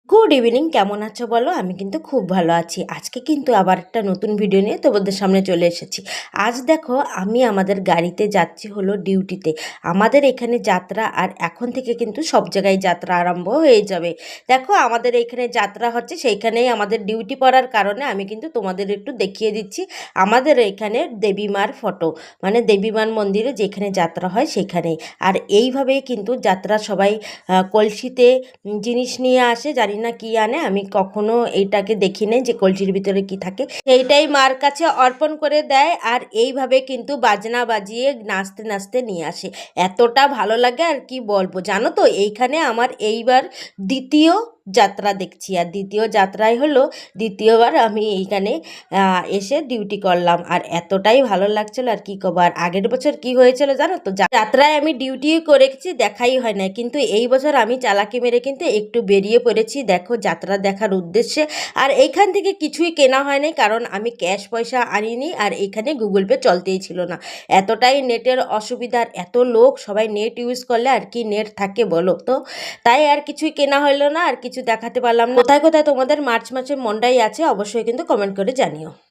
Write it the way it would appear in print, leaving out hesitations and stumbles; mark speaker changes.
Speaker 1: Good evening, কেমন আছো বলো? আমি কিন্তু খুব ভালো আছি। আজকে কিন্তু আবার একটা নতুন ভিডিও নিয়ে তোমাদের সামনে চলে এসেছি। আজ দেখো, আমি আমাদের গাড়িতে যাচ্ছি হলো ডিউটিতে। আমাদের এখানে যাত্রা, আর এখন থেকে কিন্তু সব জায়গায় যাত্রা আরম্ভ হয়ে যাবে। দেখো, আমাদের এখানে যাত্রা হচ্ছে, সেইখানেই আমাদের ডিউটি পড়ার কারণে আমি কিন্তু তোমাদের একটু দেখিয়ে দিচ্ছি আমাদের এখানে দেবীমার ফটো, মানে দেবীমার মন্দিরে যেখানে যাত্রা হয় সেখানেই। আর এইভাবেই কিন্তু যাত্রা সবাই কলসিতে জিনিস নিয়ে আসে, জানি না কি আনে, আমি কখনো এইটাকে দেখি নাই যে কলসির ভিতরে কি থাকে। সেইটাই মার কাছে অর্পণ করে দেয়, আর এইভাবে কিন্তু বাজনা বাজিয়ে নাচতে নাচতে নিয়ে আসে। এতটা ভালো লাগে আর কি বলবো। জানো তো, এইখানে আমার এইবার দ্বিতীয় যাত্রা দেখছি, আর দ্বিতীয় যাত্রায় হলো দ্বিতীয়বার আমি এইখানে এসে ডিউটি করলাম, আর এতটাই ভালো লাগছিল আর কি কব। আর আগের বছর কি হয়েছিল জানো তো, যাত্রায় আমি ডিউটি করেছি, দেখাই হয় না, কিন্তু এই বছর আমি চালাকি মেরে কিন্তু একটু বেরিয়ে পড়েছি দেখো যাত্রা দেখার উদ্দেশ্যে। আর এইখান থেকে কিছুই কেনা হয়নি, কারণ আমি ক্যাশ পয়সা আনিনি, আর এইখানে গুগল পে চলতেই ছিল না। এতটাই নেটের অসুবিধার, এত লোক, সবাই নেট ইউজ করলে আর কি নেট থাকে বলো তো। তাই আর কিছুই কেনা হলো না, আর কিছু দেখাতে পারলাম না। কোথায় কোথায় তোমাদের মার্চ মাসে মন্ডাই আছে অবশ্যই কিন্তু কমেন্ট করে জানিও।